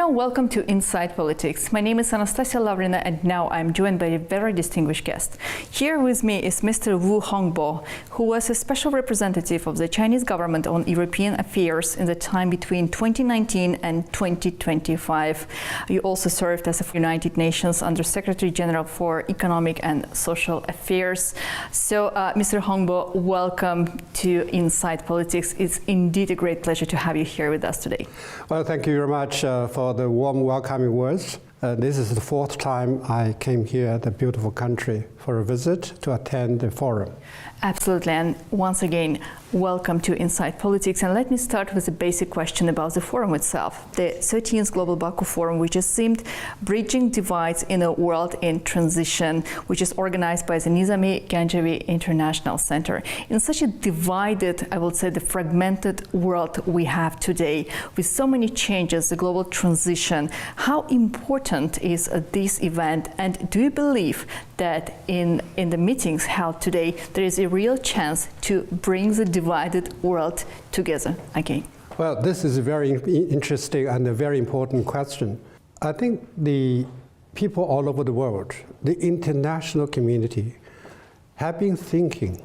welcome to Inside Politics. My name is Anastasia Lavrina and now I'm joined by a very distinguished guest. Here with me is Mr. Wu Hongbo, who was a special representative of the Chinese government on European affairs in the time between 2019 and 2025. You also served as a United Nations Under Secretary General for Economic and Social Affairs. So, Mr. Hongbo, welcome to Inside Politics. It's indeed a great pleasure to have you here with us today. Well, thank you very much for the warm welcoming words. This is the fourth time I came here, the beautiful country, for a visit to attend the forum. Absolutely, and once again, welcome to Inside Politics. And let me start with a basic question about the forum itself. The XIII Global Baku Forum, which is themed Bridging Divides in a World in Transition, which is organized by the Nizami Ganjavi International Center. In such a divided, I would say, the fragmented world we have today, with so many changes, the global transition, how important is this event? And do you believe that in the meetings held today, there is a real chance to bring the divided world together again? Well, this is a very interesting and a very important question. I think the people all over the world, the international community, have been thinking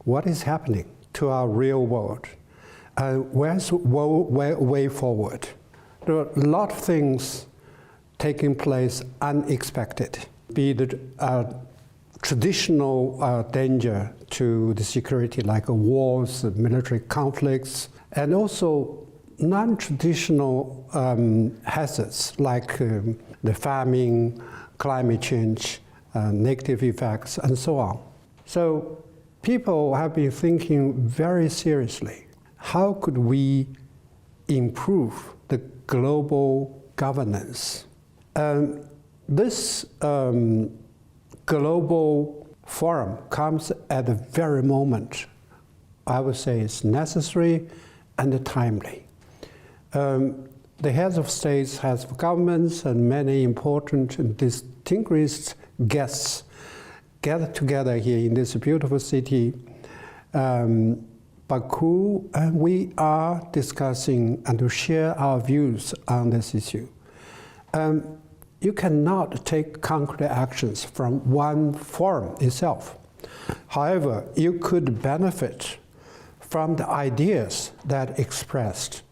what is happening to our real world and where's the way forward. There are a lot of things taking place unexpected, be the traditional danger to the security like wars, military conflicts, and also non-traditional hazards like the famine, climate change, negative effects, and so on. So people have been thinking very seriously, how could we improve the global governance? This global forum comes at the very moment I would say it's necessary and timely. The heads of states, heads of governments, and many important and distinguished guests gathered together here in this beautiful city, Baku, and we are discussing and to share our views on this issue. You cannot take concrete actions from one forum itself. However, you could benefit from the ideas that expressed.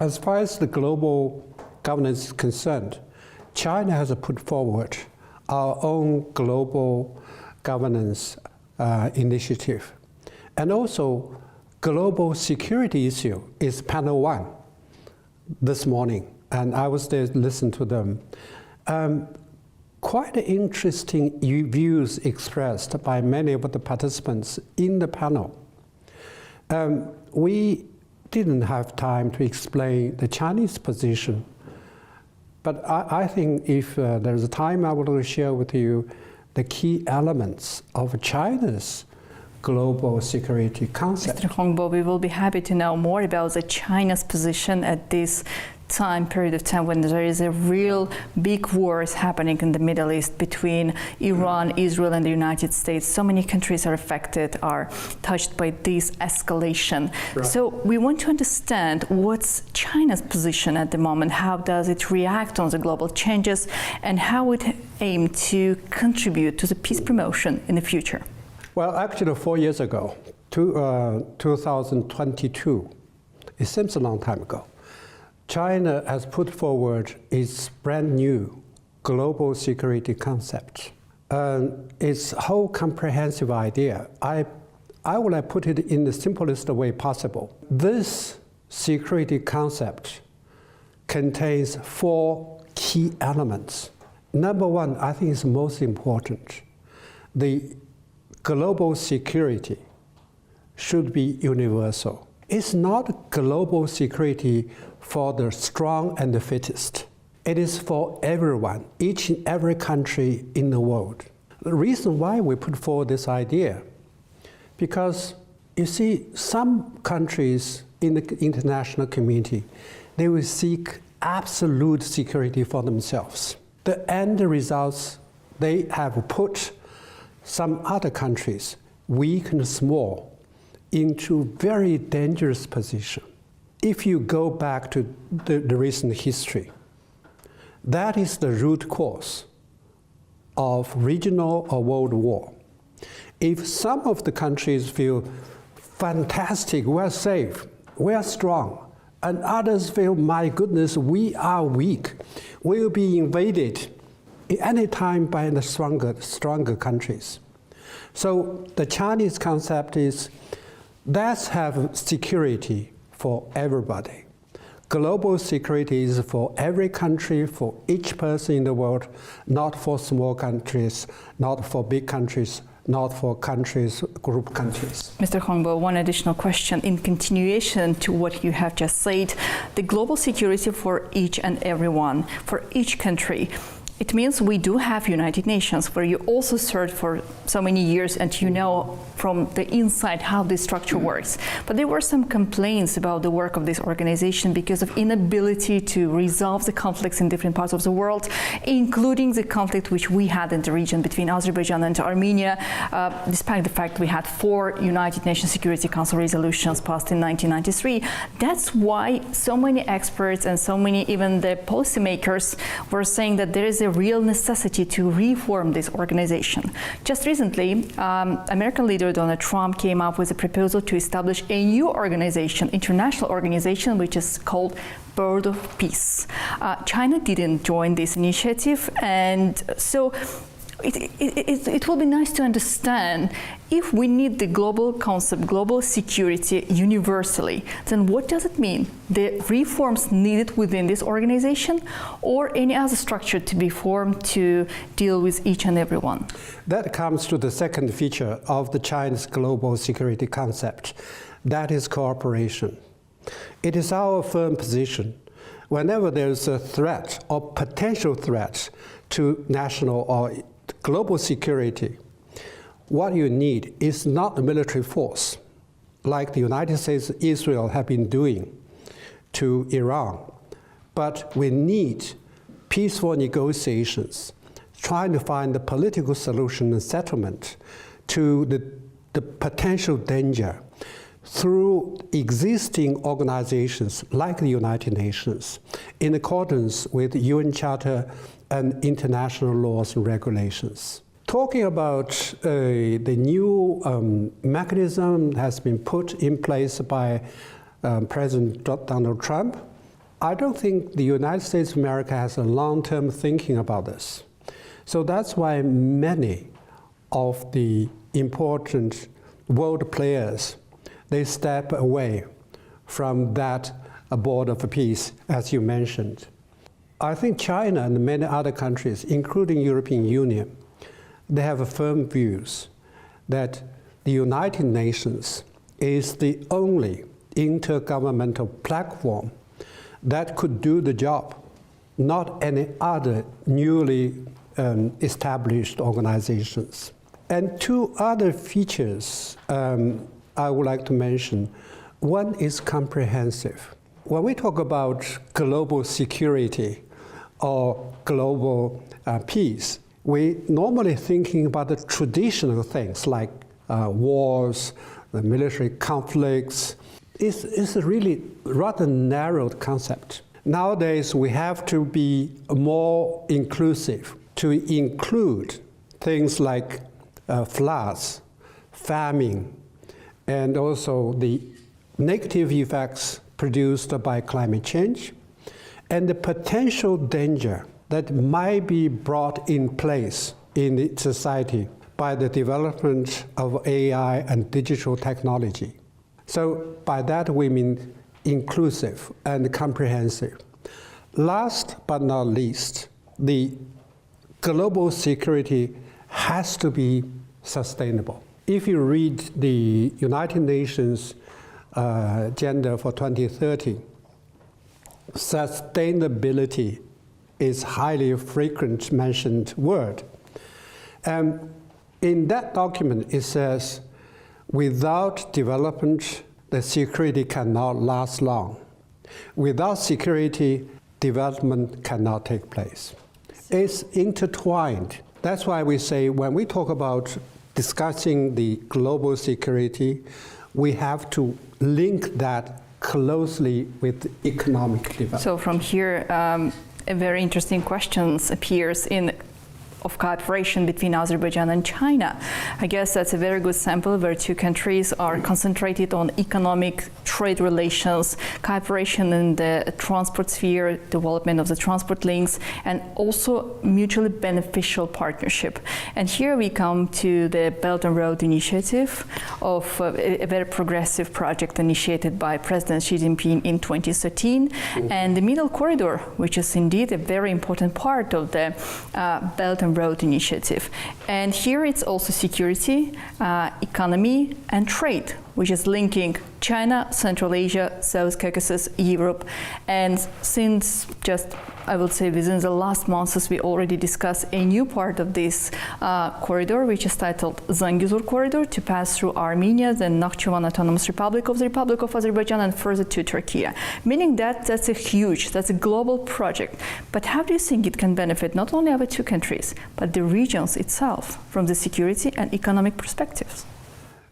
As far as the global governance is concerned, China has put forward our own global governance initiative. And also, global security issue is panel one this morning. And I was there to listen to them. Quite interesting views expressed by many of the participants in the panel. We didn't have time to explain the Chinese position, but I think if there's a time, I would like to share with you the key elements of China's global security concept. Mr. Hongbo, we will be happy to know more about the China's position at this period of time when there is a real big wars happening in the Middle East between Iran, Israel, and the United States. So many countries are affected, are touched by this escalation. Right. So we want to understand what's China's position at the moment, how does it react on the global changes, and how it aims to contribute to the peace promotion in the future. Well, actually 4 years ago, 2022, it seems a long time ago, China has put forward its brand new global security concept. Its whole comprehensive idea, I would like to put it in the simplest way possible. This security concept contains 4 key elements. Number one, I think is most important. The global security should be universal. It's not global security for the strong and the fittest. It is for everyone, each and every country in the world. The reason why we put forward this idea, because you see, some countries in the international community, they will seek absolute security for themselves. The end results, they have put some other countries, weak and small, into very dangerous position. If you go back to the recent history, That is the root cause of regional or world war. If some of the countries feel fantastic, we're safe, we're strong, and others feel, my goodness, we are weak, we'll be invaded at any time by the stronger countries. So the Chinese concept is, let's have security for everybody. Global security is for every country, for each person in the world, not for small countries, not for big countries, not for countries, group countries. Mr. Hongbo, one additional question in continuation to what you have just said. The global security for each and everyone, for each country, it means we do have United Nations, where you also served for so many years and you know from the inside how this structure works. But there were some complaints about the work of this organization because of inability to resolve the conflicts in different parts of the world, including the conflict which we had in the region between Azerbaijan and Armenia, despite the fact we had 4 United Nations Security Council resolutions passed in 1993. That's why so many experts and so many even the policymakers were saying that there is a real necessity to reform this organization. Just recently, American leader Donald Trump came up with a proposal to establish a new organization, international organization, which is called Board of Peace. China didn't join this initiative, and so it will be nice to understand if we need the global concept, global security universally, then what does it mean? The reforms needed within this organization or any other structure to be formed to deal with each and every one? That comes to the second feature of the Chinese global security concept. That is cooperation. It is our firm position. Whenever there is a threat or potential threat to national or global security, what you need is not a military force, like the United States and Israel have been doing to Iran, but we need peaceful negotiations, trying to find a political solution and settlement to the potential danger through existing organizations like the United Nations, in accordance with the UN Charter and international laws and regulations. Talking about the new mechanism has been put in place by President Donald Trump, I don't think the United States of America has a long-term thinking about this. So that's why many of the important world players, they step away from that Board of Peace, as you mentioned. I think China and many other countries, including European Union, they have firm views that the United Nations is the only intergovernmental platform that could do the job, not any other newly established organizations. And 2 other features I would like to mention. One is comprehensive. When we talk about global security or global peace, we normally thinking about the traditional things like wars, the military conflicts. It's a really rather narrowed concept. Nowadays, we have to be more inclusive, to include things like floods, famine, and also the negative effects produced by climate change, and the potential danger that might be brought in place in the society by the development of AI and digital technology. So by that we mean inclusive and comprehensive. Last but not least, the global security has to be sustainable. If you read the United Nations Agenda for 2030, sustainability is highly frequent mentioned word. In that document, it says, without development, the security cannot last long. Without security, development cannot take place. It's intertwined. That's why we say when we talk about discussing the global security, we have to link that closely with economic development. So from here, a very interesting question appears of cooperation between Azerbaijan and China. I guess that's a very good sample where two countries are concentrated on economic trade relations, cooperation in the transport sphere, development of the transport links, and also mutually beneficial partnership. And here we come to the Belt and Road Initiative of a very progressive project initiated by President Xi Jinping in 2013, and the Middle Corridor, which is indeed a very important part of the Belt and Road Initiative. And here it's also security, economy, and trade, which is linking China, Central Asia, South Caucasus, Europe. And since just, I would say, within the last months, we already discussed a new part of this corridor, which is titled Zangezur Corridor, to pass through Armenia, then Nakhchivan Autonomous Republic of the Republic of Azerbaijan, and further to Turkey. Meaning that that's a global project. But how do you think it can benefit not only our two countries, but the regions itself from the security and economic perspectives?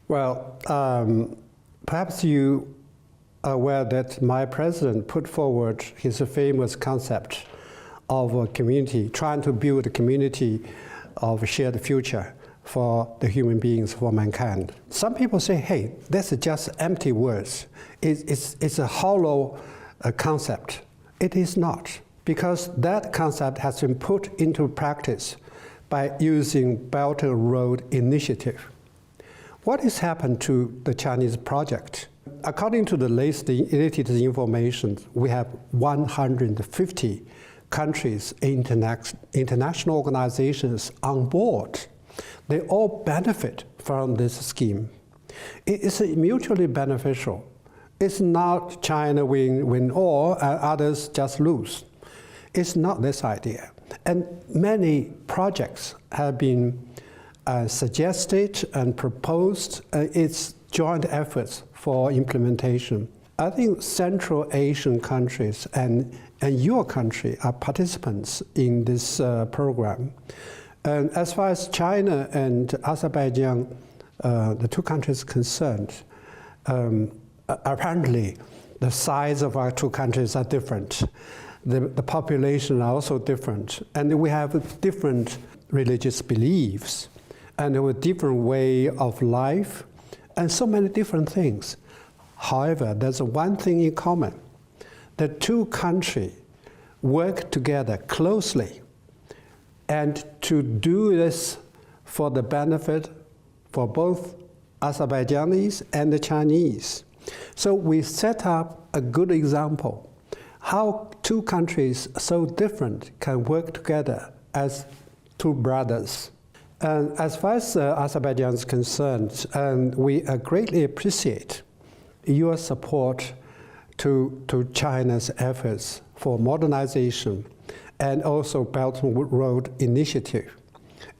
Well, perhaps you are aware that my president put forward his famous concept of a community, trying to build a community of a shared future for the human beings, for mankind. Some people say, hey, that's just empty words. It's a hollow concept. It is not, because that concept has been put into practice by using Belt and Road Initiative. What has happened to the Chinese project? According to the latest information, we have 150 countries, international organizations on board. They all benefit from this scheme. It is mutually beneficial. It's not China win all and others just lose. It's not this idea. And many projects have been suggested and proposed. It's joint efforts for implementation. I think Central Asian countries and your country are participants in this program. And as far as China and Azerbaijan, the two countries concerned, apparently the size of our two countries are different. The population are also different. And we have different religious beliefs, and a different way of life, and so many different things. However, there's one thing in common. The two countries work together closely, and to do this for the benefit for both Azerbaijanis and the Chinese. So we set up a good example how two countries so different can work together as two brothers. And as far as Azerbaijan is concerned, we greatly appreciate your support to China's efforts for modernization and also Belt and Road Initiative.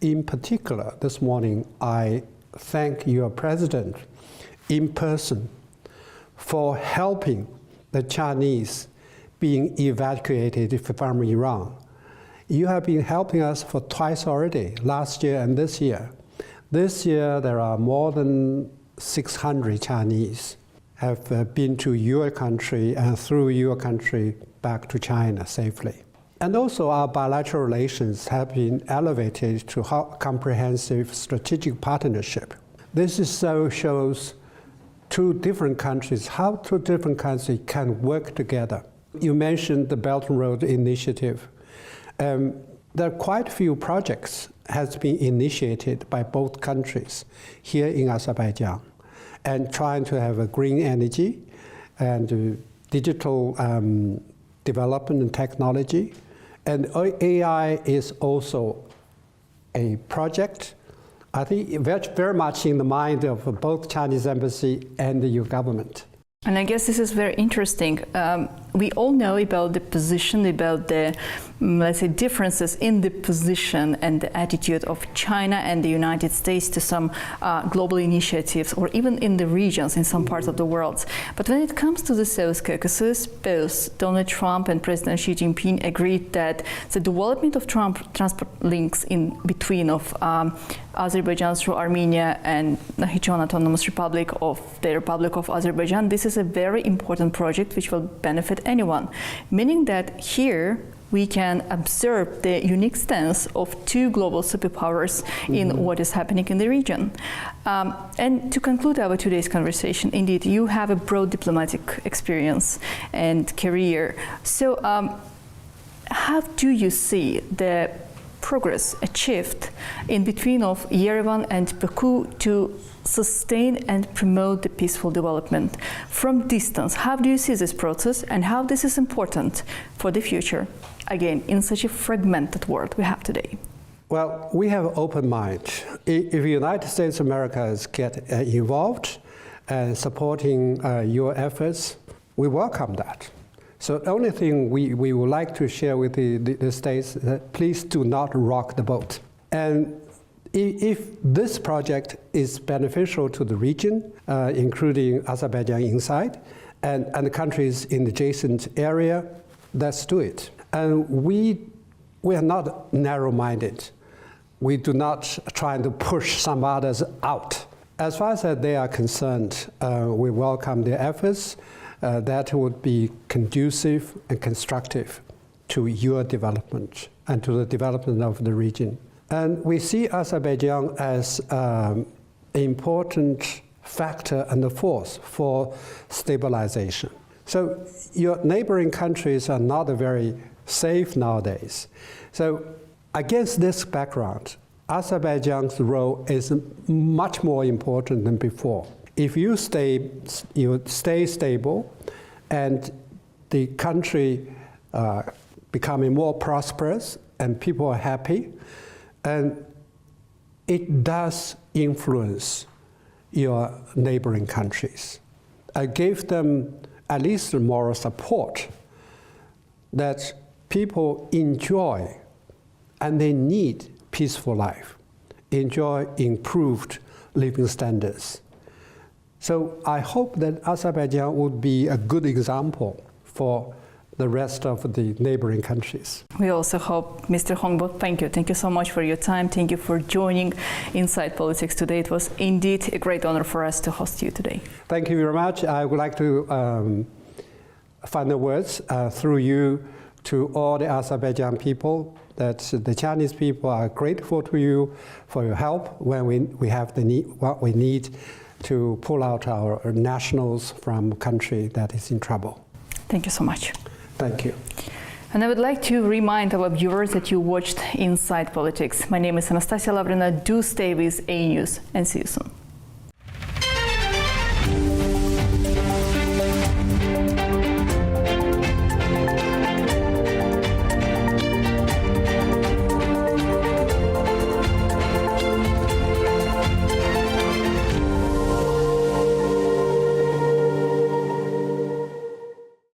In particular, this morning, I thank your president in person for helping the Chinese being evacuated from Iran. You have been helping us for twice already, last year and this year. This year, there are more than 600 Chinese have been to your country and through your country back to China safely. And also our bilateral relations have been elevated to comprehensive strategic partnership. This shows two different countries, how two different countries can work together. You mentioned the Belt and Road Initiative. There are quite a few projects has been initiated by both countries here in Azerbaijan, and trying to have a green energy and digital development and technology. And AI is also a project, I think, very much in the mind of both Chinese embassy and the EU government. And I guess this is very interesting. We all know about the position, about the, let's say, differences in the position and the attitude of China and the United States to some global initiatives, or even in the regions in some parts of the world. But when it comes to the South Caucasus, both Donald Trump and President Xi Jinping agreed that the development of transport links in between of Azerbaijan through Armenia and Nakhchivan Autonomous Republic of the Republic of Azerbaijan, this is a very important project which will benefit anyone. Meaning that here we can observe the unique stance of two global superpowers in what is happening in the region. And to conclude our today's conversation, indeed, you have a broad diplomatic experience and career. So how do you see the progress achieved in between of Yerevan and Baku to sustain and promote the peaceful development from distance? How do you see this process and how this is important for the future, again, in such a fragmented world we have today? Well, we have an open mind. If the United States of America get involved and supporting your efforts, we welcome that. So the only thing we would like to share with the states is that please do not rock the boat. And if this project is beneficial to the region, including Azerbaijan inside, and the countries in the adjacent area, let's do it. And we are not narrow-minded. We do not try to push some others out. As far as they are concerned, we welcome their efforts. That would be conducive and constructive to your development and to the development of the region. And we see Azerbaijan as an important factor and a force for stabilization. So your neighboring countries are not very safe nowadays. So against this background, Azerbaijan's role is much more important than before. If you stay stable and the country becoming more prosperous and people are happy, and it does influence your neighboring countries. I gave them at least moral support that people enjoy and they need peaceful life, enjoy improved living standards. So I hope that Azerbaijan would be a good example for the rest of the neighboring countries. We also hope, Mr. Hongbo, thank you. Thank you so much for your time. Thank you for joining Inside Politics today. It was indeed a great honor for us to host you today. Thank you very much. I would like to final words through you to all the Azerbaijan people, that the Chinese people are grateful to you for your help when we have the need, what we need to pull out our nationals from a country that is in trouble. Thank you so much. Thank you. And I would like to remind our viewers that you watched Inside Politics. My name is Anastasia Lavrina. Do stay with A News and see you soon.